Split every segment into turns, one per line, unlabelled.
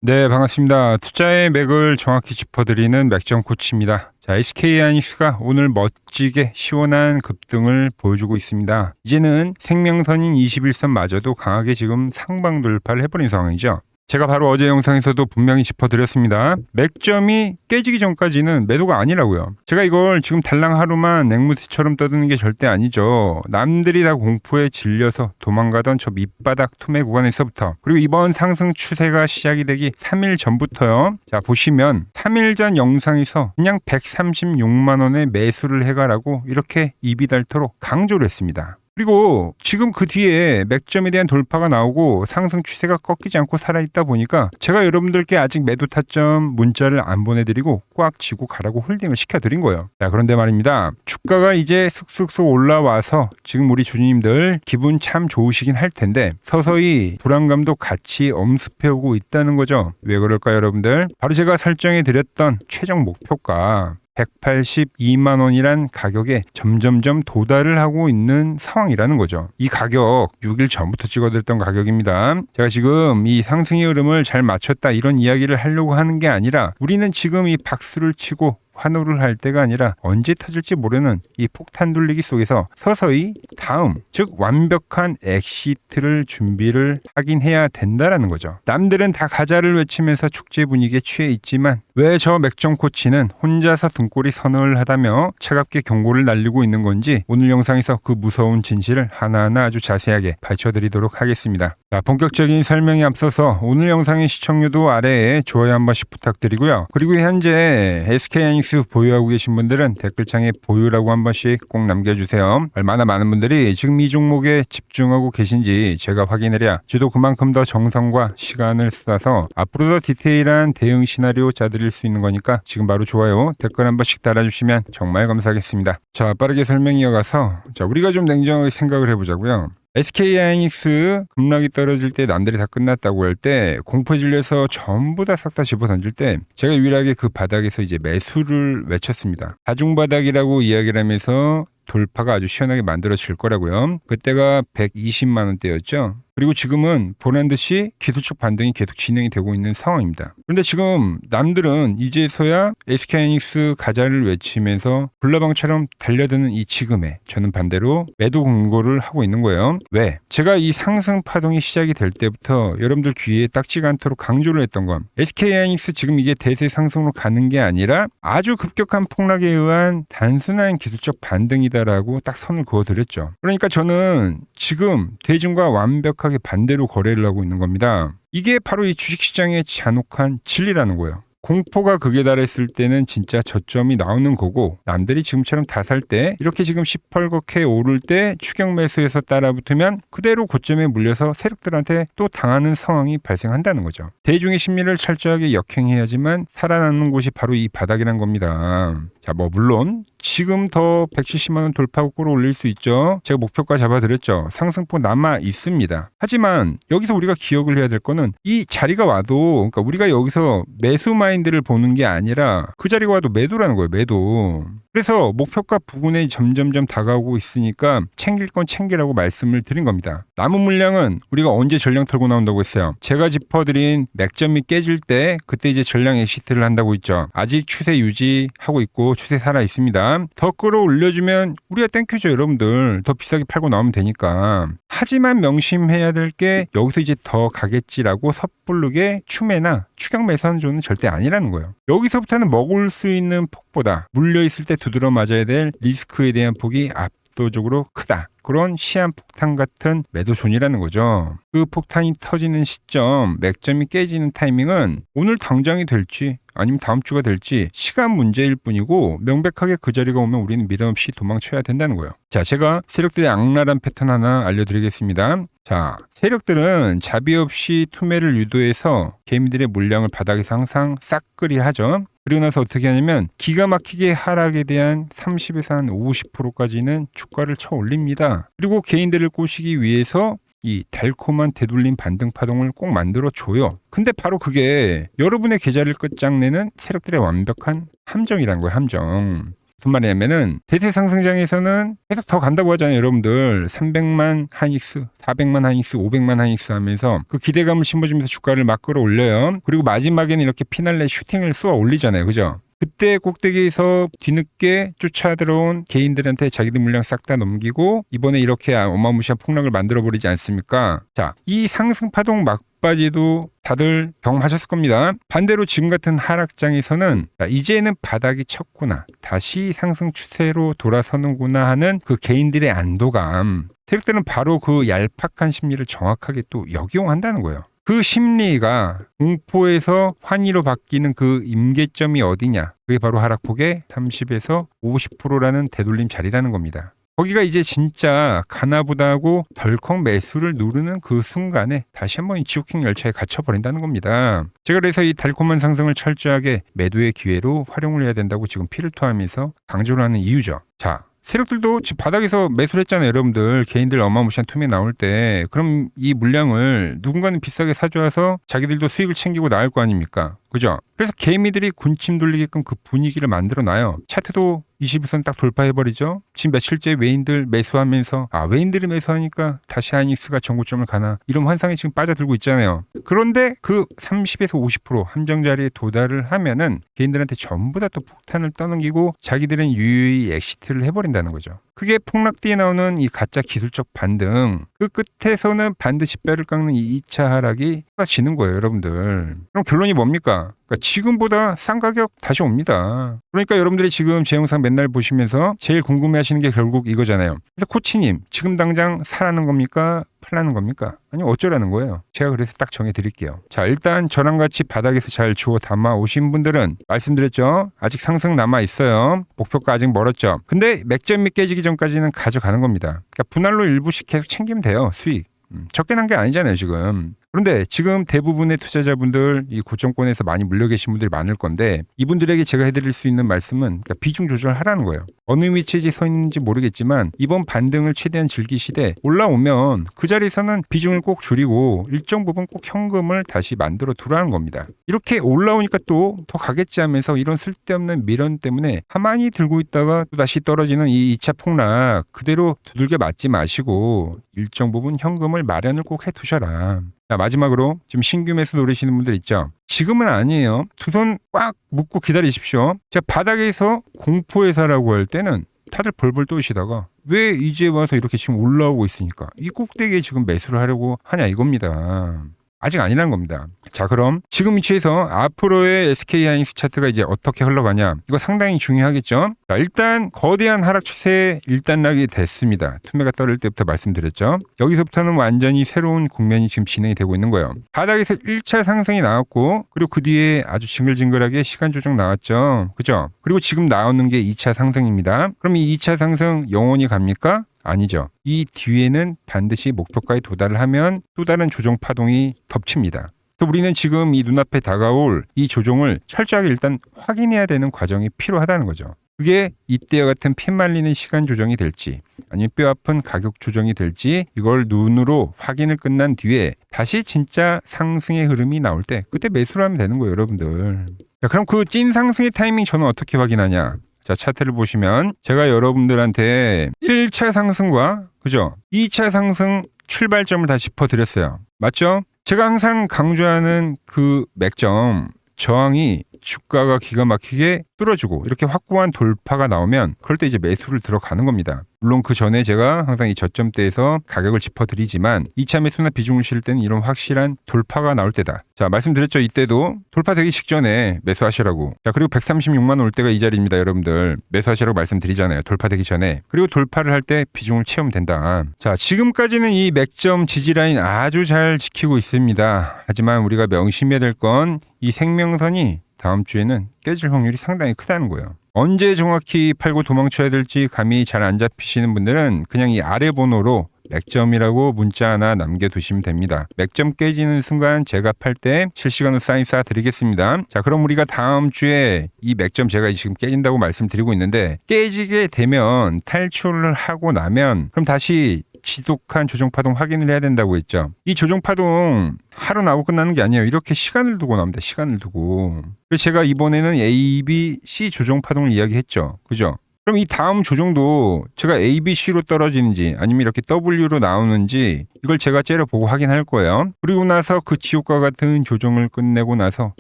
네, 반갑습니다. 투자의 맥을 정확히 짚어드리는 맥점 코치입니다. 자, SK하이닉스가 오늘 멋지게 시원한 급등을 보여주고 있습니다. 이제는 생명선인 21선마저도 강하게 지금 상방 돌파를 해버린 상황이죠. 제가 바로 어제 영상에서도 분명히 짚어드렸습니다. 맥점이 깨지기 전까지는 매도가 아니라고요. 제가 이걸 지금 달랑 하루만 앵무새처럼 떠드는 게 절대 아니죠. 남들이 다 공포에 질려서 도망가던 저 밑바닥 투매 구간에서부터, 그리고 이번 상승 추세가 시작이 되기 3일 전부터요. 자, 보시면 3일 전 영상에서 그냥 136만 원에 매수를 해가라고 이렇게 입이 닳도록 강조를 했습니다. 그리고 지금 그 뒤에 맥점에 대한 돌파가 나오고 상승 추세가 꺾이지 않고 살아있다 보니까 제가 여러분들께 아직 매도 타점 문자를 안 보내드리고 꽉 쥐고 가라고 홀딩을 시켜드린 거예요. 자, 그런데 말입니다. 주가가 이제 쑥쑥쑥 올라와서 지금 우리 주주님들 기분 참 좋으시긴 할 텐데 서서히 불안감도 같이 엄습해오고 있다는 거죠. 왜 그럴까요, 여러분들? 바로 제가 설정해드렸던 최종 목표가 182만 원이란 가격에 점점점 도달을 하고 있는 상황이라는 거죠. 이 가격 6일 전부터 찍어드렸던 가격입니다. 제가 지금 이 상승의 흐름을 잘 맞췄다 이런 이야기를 하려고 하는 게 아니라 우리는 지금 이 박수를 치고 환호를 할 때가 아니라 언제 터질지 모르는 이 폭탄 돌리기 속에서 서서히 다음, 즉 완벽한 엑시트를 준비를 하긴 해야 된다라는 거죠. 남들은 다 가자를 외치면서 축제 분위기에 취해 있지만 왜 저 맥점 코치는 혼자서 등골이 서늘을 하다며 차갑게 경고를 날리고 있는 건지 오늘 영상에서 그 무서운 진실을 하나하나 아주 자세하게 밝혀드리도록 하겠습니다. 자, 본격적인 설명에 앞서서 오늘 영상의 시청률도 아래에 좋아요 한 번씩 부탁드리고요. 그리고 현재 SK하이닉스 보유하고 계신 분들은 댓글창에 보유라고 한 번씩 꼭 남겨주세요. 얼마나 많은 분들이 지금 이 종목에 집중하고 계신지 제가 확인을 해야 저도 그만큼 더 정성과 시간을 쏟아서 앞으로 더 디테일한 대응 시나리오 짜드릴 수 있는 거니까 지금 바로 좋아요, 댓글 한 번씩 달아주시면 정말 감사하겠습니다. 자, 빠르게 설명 이어가서 우리가 좀 냉정하게 생각을 해보자고요. SK하이닉스 급락이 떨어질 때 남들이 다 끝났다고 할 때 공포에 질려서 전부 다 싹 다 집어 던질 때 제가 유일하게 그 바닥에서 이제 매수를 외쳤습니다. 다중바닥이라고 이야기를 하면서 돌파가 아주 시원하게 만들어질 거라고요. 그때가 120만 원대였죠. 그리고 지금은 보란 듯이 기술적 반등이 계속 진행이 되고 있는 상황입니다. 그런데 지금 남들은 이제서야 SK하이닉스 가자를 외치면서 불나방처럼 달려드는 이 지금에 저는 반대로 매도 공고를 하고 있는 거예요. 왜? 제가 이 상승 파동이 시작이 될 때부터 여러분들 귀에 딱지가 않도록 강조를 했던 건 SK하이닉스 지금 이게 대세 상승으로 가는 게 아니라 아주 급격한 폭락에 의한 단순한 기술적 반등이다라고 딱 선을 그어드렸죠. 그러니까 저는 지금 대중과 완벽하게 반대로 거래를 하고 있는 겁니다. 이게 바로 이 주식시장의 잔혹한 진리라는 거예요. 공포가 극에 달했을 때는 진짜 저점이 나오는 거고 남들이 지금처럼 다 살 때 이렇게 지금 시펄겋게 오를 때 추격 매수에서 따라붙으면 그대로 고점에 물려서 세력들한테 또 당하는 상황이 발생한다는 거죠. 대중의 심리를 철저하게 역행해야지만 살아남는 곳이 바로 이 바닥이란 겁니다. 자, 물론 지금 더 170만 원 돌파하고 끌어올릴 수 있죠. 제가 목표가 잡아드렸죠. 상승폭 남아 있습니다. 하지만 여기서 우리가 기억을 해야 될 거는 이 자리가 와도, 그러니까 우리가 여기서 매수 마인드를 보는 게 아니라 그 자리가 와도 매도라는 거예요. 매도. 그래서 목표가 부근에 점점점 다가오고 있으니까 챙길 건 챙기라고 말씀을 드린 겁니다. 남은 물량은 우리가 언제 전량 털고 나온다고 했어요. 제가 짚어드린 맥점이 깨질 때 그때 이제 전량 엑시트를 한다고 했죠. 아직 추세 유지하고 있고 추세 살아 있습니다. 더 끌어올려주면 우리가 땡큐죠, 여러분들. 더 비싸게 팔고 나오면 되니까. 하지만 명심해야 될 게 여기서 이제 더 가겠지라고 섣부르게 추매나 추격 매수하는 조는 절대 아니라는 거예요. 여기서부터는 먹을 수 있는 폭보다 물려있을 때 두드러 맞아야 될 리스크에 대한 폭이 압도적으로 크다. 그런 시한폭탄 같은 매도존이라는 거죠. 그 폭탄이 터지는 시점, 맥점이 깨지는 타이밍은 오늘 당장이 될지 아니면 다음 주가 될지 시간 문제일 뿐이고 명백하게 그 자리가 오면 우리는 미련 없이 도망쳐야 된다는 거예요. 자, 제가 세력들의 악랄한 패턴 하나 알려드리겠습니다. 자, 세력들은 자비 없이 투매를 유도해서 개미들의 물량을 바닥에서 항상 싹끌이 하죠. 그리고 나서 어떻게 하냐면 기가 막히게 하락에 대한 30에서 한 50%까지는 주가를 쳐 올립니다. 그리고 개인들을 꼬시기 위해서 이 달콤한 되돌림 반등 파동을 꼭 만들어줘요. 근데 바로 그게 여러분의 계좌를 끝장내는 세력들의 완벽한 함정이란 거예요. 함정. 무슨 말이냐면은 대세 상승장에서는 계속 더 간다고 하잖아요. 여러분들 300만 하닉스, 400만 하닉스, 500만 하닉스 하면서 그 기대감을 심어주면서 주가를 막 끌어올려요. 그리고 마지막에는 이렇게 피날레 슈팅을 쏘아 올리잖아요. 그죠? 그때 꼭대기에서 뒤늦게 쫓아 들어온 개인들한테 자기들 물량 싹 다 넘기고 이번에 이렇게 어마무시한 폭락을 만들어버리지 않습니까? 자, 이 상승 파동 막바지도 다들 경험하셨을 겁니다. 반대로 지금 같은 하락장에서는 이제는 바닥이 쳤구나, 다시 상승 추세로 돌아서는구나 하는 그 개인들의 안도감, 세력들은 바로 그 얄팍한 심리를 정확하게 또 역이용한다는 거예요. 그 심리가 공포에서 환희로 바뀌는 그 임계점이 어디냐? 그게 바로 하락폭의 30에서 50%라는 되돌림 자리라는 겁니다. 거기가 이제 진짜 가나보다 하고 덜컥 매수를 누르는 그 순간에 다시 한번 이 지옥행 열차에 갇혀버린다는 겁니다. 제가 그래서 이 달콤한 상승을 철저하게 매도의 기회로 활용을 해야 된다고 지금 피를 토하면서 강조를 하는 이유죠. 자, 세력들도 지금 바닥에서 매수를 했잖아요. 여러분들 개인들 어마무시한 투매 나올 때 그럼 이 물량을 누군가는 비싸게 사줘서 자기들도 수익을 챙기고 나올 거 아닙니까? 그죠? 그래서 개미들이 군침 돌리게끔 그 분위기를 만들어놔요. 차트도 21선 딱 돌파해버리죠. 지금 며칠째 외인들 매수하면서 외인들이 매수하니까 다시 하이닉스가 전고점을 가나 이런 환상에 지금 빠져들고 있잖아요. 그런데 그 30에서 50% 함정 자리에 도달을 하면은 개인들한테 전부 다 또 폭탄을 떠넘기고 자기들은 유유히 엑시트를 해버린다는 거죠. 그게 폭락뒤에 나오는 이 가짜 기술적 반등, 그 끝에서는 반드시 뼈를 깎는 이 2차 하락이 쏟아지는 거예요, 여러분들. 그럼 결론이 뭡니까? 그러니까 지금보다 싼 가격 다시 옵니다. 그러니까 여러분들이 지금 제 영상 맨날 보시면서 제일 궁금해하시는 게 결국 이거잖아요. 그래서 코치님, 지금 당장 사라는 겁니까? 팔라는 겁니까? 아니면 어쩌라는 거예요? 제가 그래서 딱 정해드릴게요. 자, 일단 저랑 같이 바닥에서 잘 주워 담아 오신 분들은 말씀드렸죠? 아직 상승 남아있어요. 목표가 아직 멀었죠? 근데 맥점이 깨지기 전까지는 가져가는 겁니다. 그러니까 분할로 일부씩 계속 챙기면 돼요. 수익. 적게 난 게 아니잖아요, 지금. 그런데 지금 대부분의 투자자분들 이 고점권에서 많이 물려 계신 분들이 많을 건데 이분들에게 제가 해드릴 수 있는 말씀은 그러니까 비중 조절하라는 거예요. 어느 위치에 서 있는지 모르겠지만 이번 반등을 최대한 즐기시되 올라오면 그 자리에서는 비중을 꼭 줄이고 일정 부분 꼭 현금을 다시 만들어 두라는 겁니다. 이렇게 올라오니까 또 더 가겠지 하면서 이런 쓸데없는 미련 때문에 가만히 들고 있다가 또 다시 떨어지는 이 2차 폭락 그대로 두들겨 맞지 마시고 일정 부분 현금을 마련을 꼭 해두셔라. 자, 마지막으로 지금 신규 매수 노리시는 분들 있죠? 지금은 아니에요. 두 손 꽉 묶고 기다리십시오. 자, 바닥에서 공포의 사라고 할 때는 다들 벌벌 떠시다가 왜 이제 와서 이렇게 지금 올라오고 있으니까 이 꼭대기에 지금 매수를 하려고 하냐 이겁니다. 아직 아니라는 겁니다. 자, 그럼 지금 위치에서 앞으로의 SK하이닉스 차트가 이제 어떻게 흘러가냐 이거 상당히 중요하겠죠. 자, 일단 거대한 하락 추세에 일단락이 됐습니다. 투매가 떨어질 때부터 말씀드렸죠. 여기서부터는 완전히 새로운 국면이 지금 진행이 되고 있는 거예요. 바닥에서 1차 상승이 나왔고 그리고 그 뒤에 아주 징글징글하게 시간 조정 나왔죠. 그죠? 그리고 지금 나오는 게 2차 상승입니다. 그럼 이 2차 상승 영원히 갑니까? 아니죠. 이 뒤에는 반드시 목표가에 도달을 하면 또 다른 조정 파동이 덮칩니다. 그래서 우리는 지금 이 눈앞에 다가올 이 조정을 철저하게 일단 확인해야 되는 과정이 필요하다는 거죠. 그게 이때와 같은 피말리는 시간 조정이 될지 아니면 뼈아픈 가격 조정이 될지 이걸 눈으로 확인을 끝난 뒤에 다시 진짜 상승의 흐름이 나올 때 그때 매수를 하면 되는 거예요, 여러분들. 자, 그럼 그 찐 상승의 타이밍 저는 어떻게 확인하냐? 자, 차트를 보시면 제가 여러분들한테 1차 상승과 그죠? 2차 상승 출발점을 다 짚어드렸어요. 맞죠? 제가 항상 강조하는 그 맥점 저항이 주가가 기가 막히게 뚫어주고 이렇게 확고한 돌파가 나오면 그럴 때 이제 매수를 들어가는 겁니다. 물론 그 전에 제가 항상 이 저점대에서 가격을 짚어드리지만 2차 매수나 비중을 실을 때는 이런 확실한 돌파가 나올 때다. 자, 말씀드렸죠. 이때도 돌파되기 직전에 매수하시라고. 자, 그리고 136만 원 올 때가 이 자리입니다. 여러분들 매수하시라고 말씀드리잖아요. 돌파되기 전에. 그리고 돌파를 할 때 비중을 채우면 된다. 자, 지금까지는 이 맥점 지지라인 아주 잘 지키고 있습니다. 하지만 우리가 명심해야 될 건 이 생명선이 다음 주에는 깨질 확률이 상당히 크다는 거예요. 언제 정확히 팔고 도망쳐야 될지 감이 잘 안 잡히시는 분들은 그냥 이 아래 번호로 맥점이라고 문자 하나 남겨두시면 됩니다. 맥점 깨지는 순간 제가 팔 때 실시간으로 사인 쏴드리겠습니다. 자, 그럼 우리가 다음 주에 이 맥점 제가 지금 깨진다고 말씀드리고 있는데 깨지게 되면 탈출을 하고 나면 그럼 다시 지독한 조정파동 확인을 해야 된다고 했죠. 이 조정파동 하루 나오고 끝나는 게 아니에요. 이렇게 시간을 두고 나옵니다. 시간을 두고. 그래서 제가 이번에는 A, B, C 조정파동을 이야기했죠. 그죠? 그럼 이 다음 조정도 제가 A, B, C로 떨어지는지 아니면 이렇게 W로 나오는지 이걸 제가 째려보고 확인할 거예요. 그리고 나서 그 지옥과 같은 조정을 끝내고 나서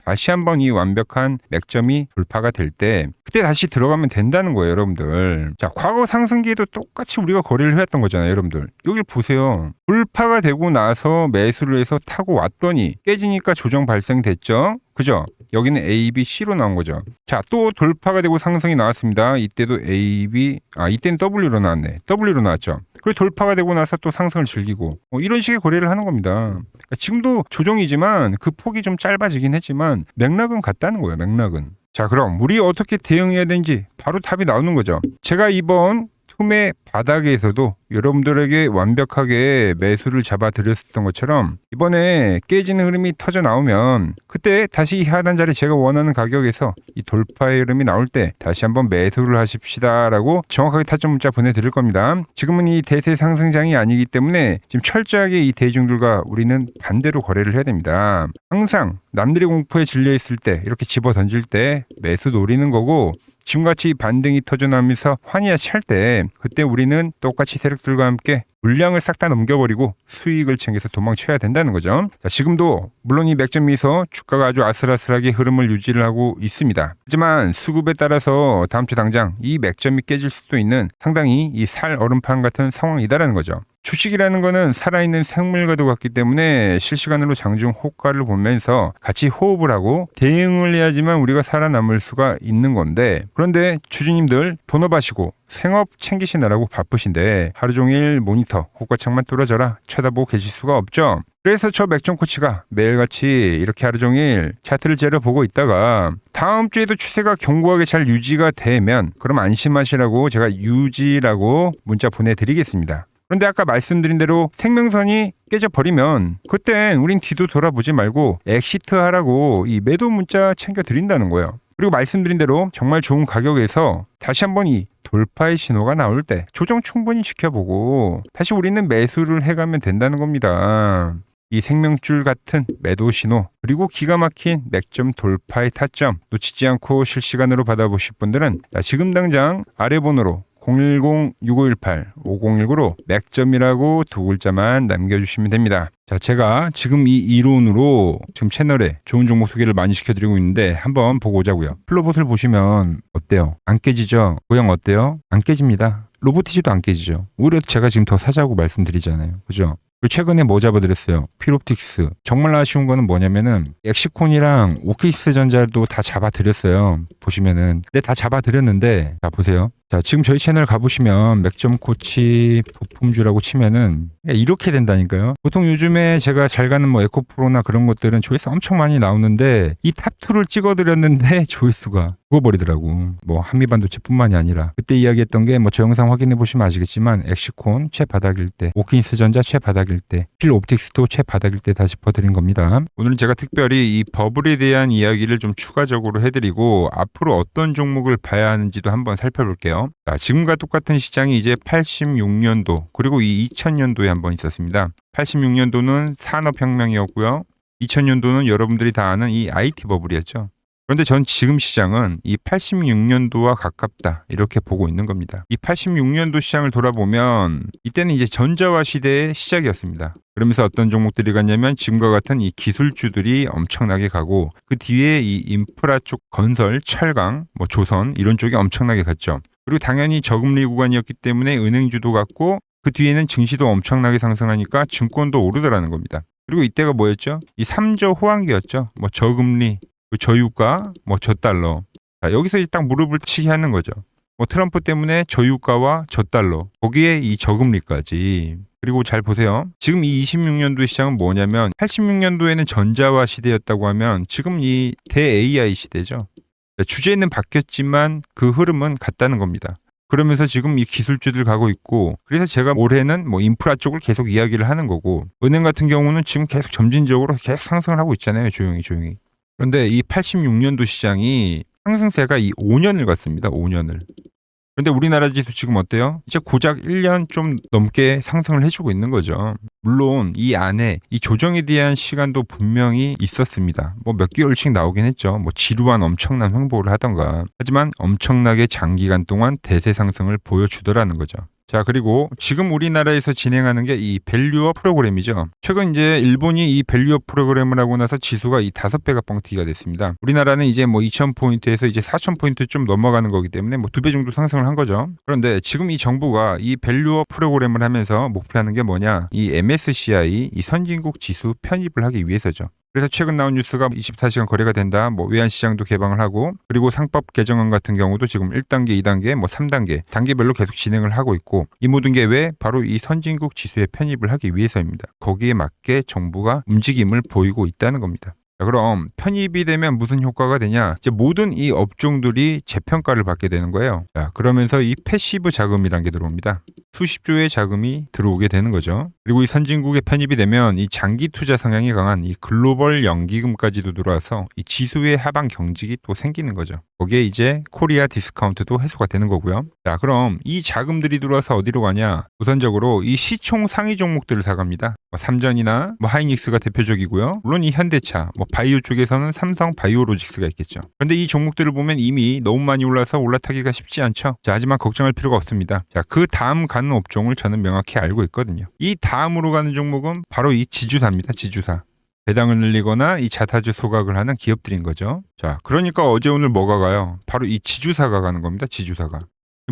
다시 한번 이 완벽한 맥점이 돌파가 될 때 그때 다시 들어가면 된다는 거예요, 여러분들. 자, 과거 상승기에도 똑같이 우리가 거래를 해왔던 거잖아요, 여러분들. 여길 보세요. 돌파가 되고 나서 매수를 해서 타고 왔더니 깨지니까 조정 발생됐죠? 그죠? 여기는 A, B, C로 나온 거죠. 자, 또 돌파가 되고 상승이 나왔습니다. 이때도 A, B, 이때는 W로 나왔네. W로 나왔죠. 그리고 돌파가 되고 나서 또 상승을 즐기고 이런 식의 거래를 하는 겁니다. 그러니까 지금도 조정이지만 그 폭이 좀 짧아지긴 했지만 맥락은 같다는 거예요. 맥락은. 자, 그럼 우리 어떻게 대응해야 되는지 바로 답이 나오는 거죠. 제가 이번 틈의 바닥에서도 여러분들에게 완벽하게 매수를 잡아드렸었던 것처럼 이번에 깨지는 흐름이 터져 나오면 그때 다시 이 하단 자리 제가 원하는 가격에서 이 돌파의 흐름이 나올 때 다시 한번 매수를 하십시다 라고 정확하게 타점 문자 보내드릴 겁니다. 지금은 이 대세 상승장이 아니기 때문에 지금 철저하게 이 대중들과 우리는 반대로 거래를 해야 됩니다. 항상 남들이 공포에 질려 있을 때 이렇게 집어 던질 때 매수 노리는 거고 지금같이 반등이 터져나오면서 환희야 찰 때 그때 우리는 똑같이 세력들과 함께 물량을 싹 다 넘겨버리고 수익을 챙겨서 도망쳐야 된다는 거죠. 자, 지금도 물론 이 맥점에서 주가가 아주 아슬아슬하게 흐름을 유지를 하고 있습니다. 하지만 수급에 따라서 다음 주 당장 이 맥점이 깨질 수도 있는 상당히 이 살 얼음판 같은 상황이다라는 거죠. 주식이라는 거는 살아있는 생물과도 같기 때문에 실시간으로 장중 호가를 보면서 같이 호흡을 하고 대응을 해야지만 우리가 살아남을 수가 있는 건데 그런데 주주님들 본업하시고 생업 챙기시느라고 바쁘신데 하루 종일 모니터 호가창만 뚫어져라 쳐다보고 계실 수가 없죠. 그래서 저 맥점 코치가 매일같이 이렇게 하루 종일 차트를 째려보고 있다가 다음 주에도 추세가 견고하게 잘 유지가 되면 그럼 안심하시라고 제가 유지라고 문자 보내드리겠습니다. 그런데 아까 말씀드린 대로 생명선이 깨져버리면 그땐 우린 뒤도 돌아보지 말고 엑시트 하라고 이 매도 문자 챙겨드린다는 거예요. 그리고 말씀드린 대로 정말 좋은 가격에서 다시 한번 이 돌파의 신호가 나올 때 조정 충분히 지켜보고 다시 우리는 매수를 해가면 된다는 겁니다. 이 생명줄 같은 매도 신호 그리고 기가 막힌 맥점 돌파의 타점 놓치지 않고 실시간으로 받아보실 분들은 지금 당장 아래 번호로 010-6518-5019로 맥점이라고 두 글자만 남겨주시면 됩니다. 자, 제가 지금 이 이론으로 지금 채널에 좋은 종목 소개를 많이 시켜드리고 있는데 한번 보고 오자고요. 플로봇을 보시면 어때요? 안 깨지죠? 모양 어때요? 안 깨집니다. 로보티지도 안 깨지죠. 오히려 제가 지금 더 사자고 말씀드리잖아요. 그죠? 최근에 뭐 잡아드렸어요? 필옵틱스. 정말 아쉬운 거는 뭐냐면은 엑시콘이랑 오키스 전자도 다 잡아드렸어요. 보시면은. 근데 다 잡아드렸는데 자 보세요. 자 지금 저희 채널 가보시면 맥점 코치 부품주라고 치면은 이렇게 된다니까요. 보통 요즘에 제가 잘 가는 뭐 에코프로나 그런 것들은 조회수 엄청 많이 나오는데 이 탑2를 찍어드렸는데 조회수가 죽어버리더라고. 뭐 한미반도체뿐만이 아니라 그때 이야기했던 게 뭐 저 영상 확인해 보시면 아시겠지만 엑시콘 최바닥일 때, 오킨스 전자 최바닥일 때, 필옵틱스도 최바닥일 때 다 짚어드린 겁니다. 오늘은 제가 특별히 이 버블에 대한 이야기를 좀 추가적으로 해드리고 앞으로 어떤 종목을 봐야 하는지도 한번 살펴볼게요. 자, 지금과 똑같은 시장이 이제 86년도 그리고 이 2000년도에 한번 있었습니다. 86년도는 산업혁명이었고요. 2000년도는 여러분들이 다 아는 이 IT 버블이었죠. 그런데 전 지금 시장은 이 86년도와 가깝다 이렇게 보고 있는 겁니다. 이 86년도 시장을 돌아보면 이때는 이제 전자화 시대의 시작이었습니다. 그러면서 어떤 종목들이 갔냐면 지금과 같은 이 기술주들이 엄청나게 가고 그 뒤에 이 인프라 쪽 건설, 철강, 뭐 조선 이런 쪽이 엄청나게 갔죠. 그리고 당연히 저금리 구간이었기 때문에 은행주도 갔고 그 뒤에는 증시도 엄청나게 상승하니까 증권도 오르더라는 겁니다. 그리고 이때가 뭐였죠? 이 3조 호황기였죠. 뭐 저금리, 저유가, 뭐 저달러. 자, 여기서 이제 딱 무릎을 치게 하는 거죠. 뭐 트럼프 때문에 저유가와 저달러, 거기에 이 저금리까지. 그리고 잘 보세요. 지금 이 26년도 시장은 뭐냐면 86년도에는 전자화 시대였다고 하면 지금 이 대 AI 시대죠. 주제는 바뀌었지만 그 흐름은 같다는 겁니다. 그러면서 지금 이 기술주들 가고 있고 그래서 제가 올해는 뭐 인프라 쪽을 계속 이야기를 하는 거고 은행 같은 경우는 지금 계속 점진적으로 계속 상승을 하고 있잖아요. 조용히. 그런데 이 86년도 시장이 상승세가 이 5년을 갔습니다. 5년을. 그런데 우리나라 지수 지금 어때요? 이제 고작 1년 좀 넘게 상승을 해주고 있는 거죠. 물론 이 안에 이 조정에 대한 시간도 분명히 있었습니다. 뭐 몇 개월씩 나오긴 했죠. 뭐 지루한 엄청난 횡보를 하던가. 하지만 엄청나게 장기간 동안 대세 상승을 보여주더라는 거죠. 자, 그리고 지금 우리나라에서 진행하는 게 이 밸류업 프로그램이죠. 최근 이제 일본이 이 밸류업 프로그램을 하고 나서 지수가 이 5배가 뻥튀기가 됐습니다. 우리나라는 이제 뭐 2,000포인트에서 이제 4,000포인트 좀 넘어가는 거기 때문에 뭐 2배 정도 상승을 한 거죠. 그런데 지금 이 정부가 이 밸류업 프로그램을 하면서 목표하는 게 뭐냐? 이 MSCI 이 선진국 지수 편입을 하기 위해서죠. 그래서 최근 나온 뉴스가 24시간 거래가 된다. 뭐 외환시장도 개방을 하고 그리고 상법 개정안 같은 경우도 지금 1단계, 2단계, 뭐 3단계 단계별로 계속 진행을 하고 있고 이 모든 게 왜? 바로 이 선진국 지수에 편입을 하기 위해서입니다. 거기에 맞게 정부가 움직임을 보이고 있다는 겁니다. 자, 그럼 편입이 되면 무슨 효과가 되냐? 이제 모든 이 업종들이 재평가를 받게 되는 거예요. 자, 그러면서 이 패시브 자금이라는 게 들어옵니다. 수십조의 자금이 들어오게 되는 거죠. 그리고 이 선진국에 편입이 되면 이 장기 투자 성향이 강한 이 글로벌 연기금까지도 들어와서 이 지수의 하방 경직이 또 생기는 거죠. 거기에 이제 코리아 디스카운트도 해소가 되는 거고요. 자, 그럼 이 자금들이 들어와서 어디로 가냐? 우선적으로 이 시총 상위 종목들을 사갑니다. 삼전이나 뭐 하이닉스가 대표적이고요. 물론 이 현대차, 뭐 바이오 쪽에서는 삼성 바이오로직스가 있겠죠. 그런데 이 종목들을 보면 이미 너무 많이 올라서 올라타기가 쉽지 않죠. 자, 하지만 걱정할 필요가 없습니다. 자, 그 다음 가는 업종을 저는 명확히 알고 있거든요. 이 다음으로 가는 종목은 바로 이 지주사입니다. 지주사. 배당을 늘리거나 이 자사주 소각을 하는 기업들인 거죠. 자, 그러니까 어제 오늘 뭐가 가요? 바로 이 지주사가 가는 겁니다. 지주사가.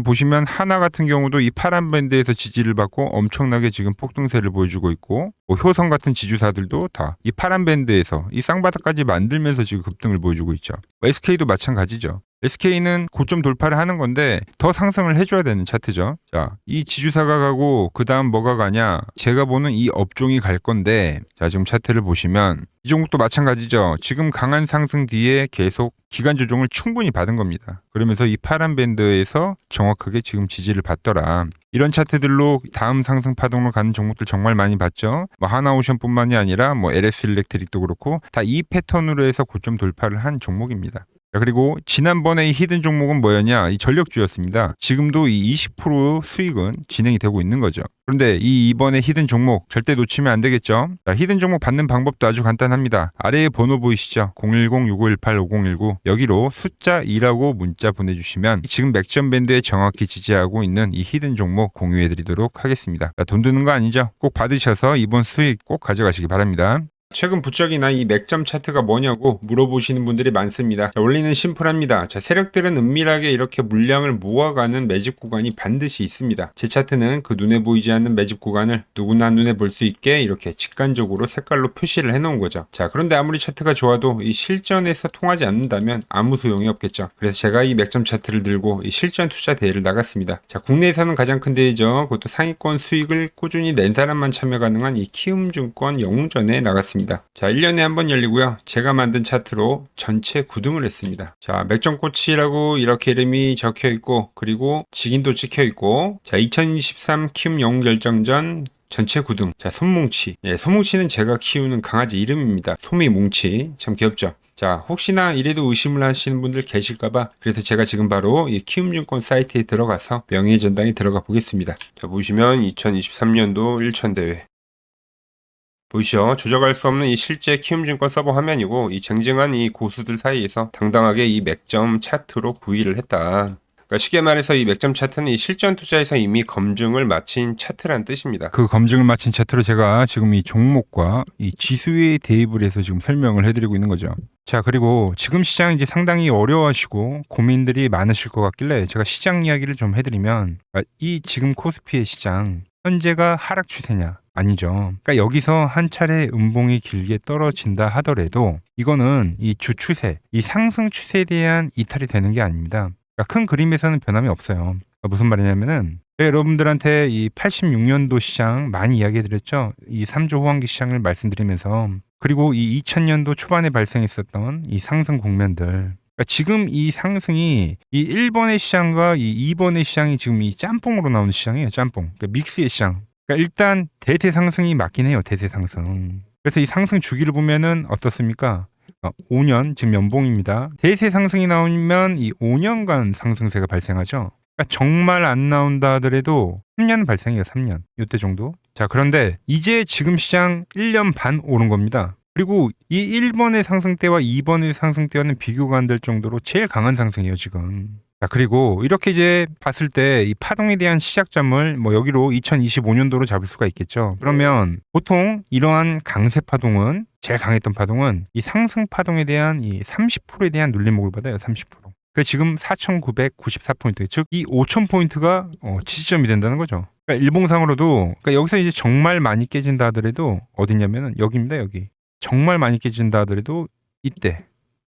보시면 하나 같은 경우도 이 파란 밴드에서 지지를 받고 엄청나게 지금 폭등세를 보여주고 있고 뭐 효성 같은 지주사들도 다 이 파란 밴드에서 이 쌍바닥까지 만들면서 지금 급등을 보여주고 있죠. SK도 마찬가지죠. SK는 고점 돌파를 하는 건데 더 상승을 해줘야 되는 차트죠. 자, 이 지주사가 가고 그 다음 뭐가 가냐? 제가 보는 이 업종이 갈 건데 자, 지금 차트를 보시면 이 종목도 마찬가지죠. 지금 강한 상승 뒤에 계속 기간 조정을 충분히 받은 겁니다. 그러면서 이 파란 밴드에서 정확하게 지금 지지를 받더라. 이런 차트들로 다음 상승 파동으로 가는 종목들 정말 많이 봤죠. 뭐 하나오션뿐만이 아니라 뭐 LS 일렉트릭도 그렇고 다 이 패턴으로 해서 고점 돌파를 한 종목입니다. 자, 그리고 지난번에 이 히든 종목은 뭐였냐? 이 전력주였습니다. 지금도 이 20% 수익은 진행이 되고 있는 거죠. 그런데 이번에 히든 종목 절대 놓치면 안 되겠죠? 자, 히든 종목 받는 방법도 아주 간단합니다. 아래에 번호 보이시죠? 010-6518-5019 여기로 숫자 2라고 문자 보내주시면 지금 맥점 밴드에 정확히 지지하고 있는 이 히든 종목 공유해드리도록 하겠습니다. 자, 돈 드는 거 아니죠? 꼭 받으셔서 이번 수익 꼭 가져가시기 바랍니다. 최근 부쩍이나 이 맥점 차트가 뭐냐고 물어보시는 분들이 많습니다. 자, 원리는 심플합니다. 자, 세력들은 은밀하게 이렇게 물량을 모아가는 매집 구간이 반드시 있습니다. 제 차트는 그 눈에 보이지 않는 매집 구간을 누구나 눈에 볼 수 있게 이렇게 직관적으로 색깔로 표시를 해놓은 거죠. 자, 그런데 아무리 차트가 좋아도 이 실전에서 통하지 않는다면 아무 소용이 없겠죠. 그래서 제가 이 맥점 차트를 들고 이 실전 투자 대회를 나갔습니다. 자, 국내에서는 가장 큰 대회죠. 그것도 상위권 수익을 꾸준히 낸 사람만 참여 가능한 이 키움증권 영웅전에 나갔습니다. 자, 1년에 한 번 열리고요. 제가 만든 차트로 전체 9등을 했습니다. 자, 맥점코치라고 이렇게 이름이 적혀 있고 그리고 직인도 찍혀 있고 자, 2023 키움 영웅 결정전 전체 9등. 자, 손뭉치. 예, 손뭉치는 제가 키우는 강아지 이름입니다. 소미뭉치. 참 귀엽죠? 자, 혹시나 이래도 의심을 하시는 분들 계실까봐 그래서 제가 지금 바로 이 키움증권 사이트에 들어가서 명예의 전당에 들어가 보겠습니다. 자, 보시면 2023년도 1천대회 보이시죠? 조작할 수 없는 이 실제 키움증권 서버 화면이고 이 쟁쟁한 이 고수들 사이에서 당당하게 이 맥점 차트로 구의를 했다. 그러니까 쉽게 말해서 이 맥점 차트는 이 실전 투자에서 이미 검증을 마친 차트란 뜻입니다. 그 검증을 마친 차트로 제가 지금 이 종목과 이 지수에 대입을 해서 지금 설명을 해드리고 있는 거죠. 자, 그리고 지금 시장 이제 상당히 어려워하시고 고민들이 많으실 것 같길래 제가 시장 이야기를 좀 해드리면 이 지금 코스피의 시장 현재가 하락 추세냐? 아니죠. 그러니까 여기서 한 차례 음봉이 길게 떨어진다 하더라도 이거는 이 주 추세, 이 상승 추세에 대한 이탈이 되는 게 아닙니다. 그러니까 큰 그림에서는 변함이 없어요. 그러니까 무슨 말이냐면은 여러분들한테 이 86년도 시장 많이 이야기해드렸죠. 이 3조 호황기 시장을 말씀드리면서 그리고 이 2000년도 초반에 발생했었던 이 상승 국면들. 그러니까 지금 이 상승이 이 1번의 시장과 이 2번의 시장이 지금 이 짬뽕으로 나오는 시장이에요. 짬뽕. 그러니까 믹스의 시장. 그러니까 일단 대세 상승이 맞긴 해요. 대세 상승. 그래서 이 상승 주기를 보면은 어떻습니까? 5년 지금 연봉입니다. 대세 상승이 나오면 이 5년간 상승세가 발생하죠. 그러니까 정말 안 나온다 하더라도 3년 발생이에요. 3년. 요때 정도. 자, 그런데 이제 지금 시장 1년 반 오른 겁니다. 그리고 이 1번의 상승 때와 2번의 상승 때와는 비교가 안 될 정도로 제일 강한 상승이에요, 지금. 자, 그리고 이렇게 이제 봤을 때 이 파동에 대한 시작점을 뭐 여기로 2025년도로 잡을 수가 있겠죠. 그러면 보통 이러한 강세 파동은, 제일 강했던 파동은 이 상승 파동에 대한 이 30%에 대한 눌림목을 받아요. 30%. 그 지금 4,994포인트, 즉 이 5,000포인트가 지지점이 된다는 거죠. 그러니까 일봉상으로도, 그러니까 여기서 이제 정말 많이 깨진다 하더라도 어디냐면은 여기입니다. 여기. 정말 많이 깨진다 하더라도 이때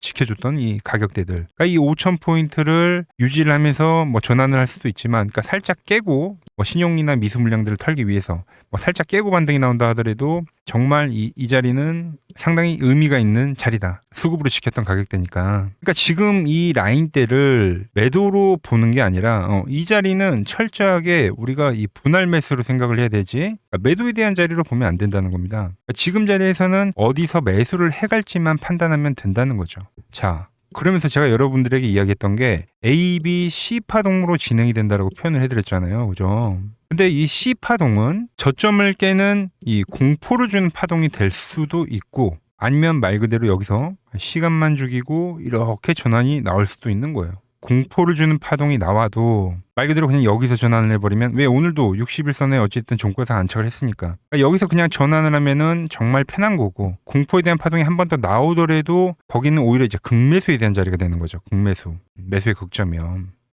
지켜줬던 이 가격대들. 그러니까 이 5,000포인트를 유지를 하면서 뭐 전환을 할 수도 있지만, 그러니까 살짝 깨고 뭐 신용이나 미수 물량들을 털기 위해서 뭐 살짝 깨고 반등이 나온다 하더라도 정말 이 자리는 상당히 의미가 있는 자리다. 수급으로 지켰던 가격대니까. 그러니까 지금 이 라인대를 매도로 보는 게 아니라 이 자리는 철저하게 우리가 이 분할 매수로 생각을 해야 되지, 그러니까 매도에 대한 자리로 보면 안 된다는 겁니다. 그러니까 지금 자리에서는 어디서 매수를 해갈지만 판단하면 된다는 거죠. 자, 그러면서 제가 여러분들에게 이야기했던 게 A, B, C 파동으로 진행이 된다라고 표현을 해드렸잖아요. 그죠? 근데 이 C 파동은 저점을 깨는 이 공포를 주는 파동이 될 수도 있고, 아니면 말 그대로 여기서 시간만 죽이고 이렇게 전환이 나올 수도 있는 거예요. 공포를 주는 파동이 나와도 말 그대로 그냥 여기서 전환을 해버리면, 왜 오늘도 60일선에 어쨌든 종가에서 안착을 했으니까, 그러니까 여기서 그냥 전환을 하면은 정말 편한 거고, 공포에 대한 파동이 한 번 더 나오더라도 거기는 오히려 이제 극매수에 대한 자리가 되는 거죠. 극매수, 매수의 극점이요.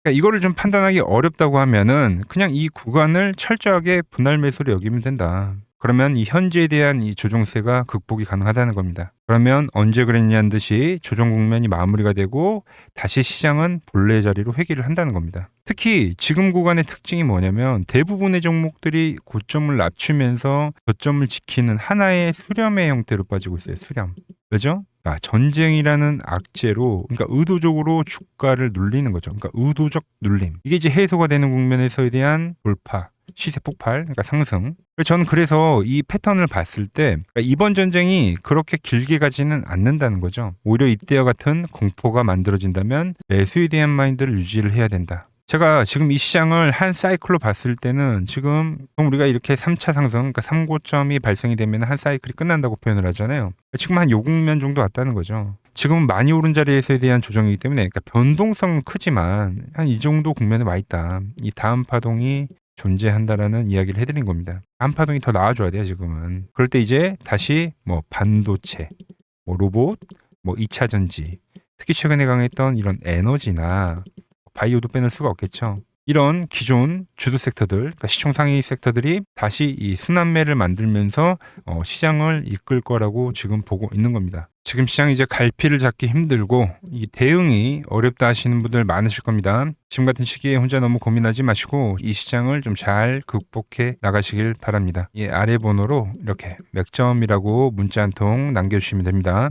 그러니까 이거를 좀 판단하기 어렵다고 하면은 그냥 이 구간을 철저하게 분할 매수로 여기면 된다. 그러면 이 현재에 대한 이 조정세가 극복이 가능하다는 겁니다. 그러면 언제 그랬냐는 듯이 조정 국면이 마무리가 되고 다시 시장은 본래 자리로 회귀를 한다는 겁니다. 특히 지금 구간의 특징이 뭐냐면 대부분의 종목들이 고점을 낮추면서 저점을 지키는 하나의 수렴의 형태로 빠지고 있어요. 수렴. 왜죠? 전쟁이라는 악재로, 그러니까 의도적으로 주가를 눌리는 거죠. 그러니까 의도적 눌림. 이게 이제 해소가 되는 국면에서에 대한 돌파, 시세 폭발, 그러니까 상승. 저는 그래서 이 패턴을 봤을 때 그러니까 이번 전쟁이 그렇게 길게 가지는 않는다는 거죠. 오히려 이때와 같은 공포가 만들어진다면 매수에 대한 마인드를 유지를 해야 된다. 제가 지금 이 시장을 한 사이클로 봤을 때는 지금 우리가 이렇게 3차 상승, 그러니까 3고점이 발생이 되면 한 사이클이 끝난다고 표현을 하잖아요. 지금 한 요 국면 정도 왔다는 거죠. 지금은 많이 오른 자리에서에 대한 조정이기 때문에, 그러니까 변동성은 크지만 한 이 정도 국면에 와 있다. 이 다음 파동이 존재한다라는 이야기를 해드린 겁니다. 다음 파동이 더 나와줘야 돼요, 지금은. 그럴 때 이제 다시 뭐 반도체, 뭐 로봇, 뭐 2차 전지, 특히 최근에 강했던 이런 에너지나 바이오도 빼놓을 수가 없겠죠. 이런 기존 주도 섹터들, 그러니까 시총 상위 섹터들이 다시 이 순환매를 만들면서 시장을 이끌 거라고 지금 보고 있는 겁니다. 지금 시장이 이제 갈피를 잡기 힘들고 이 대응이 어렵다 하시는 분들 많으실 겁니다. 지금 같은 시기에 혼자 너무 고민하지 마시고 이 시장을 좀 잘 극복해 나가시길 바랍니다. 이 아래 번호로 이렇게 맥점이라고 문자 한 통 남겨주시면 됩니다.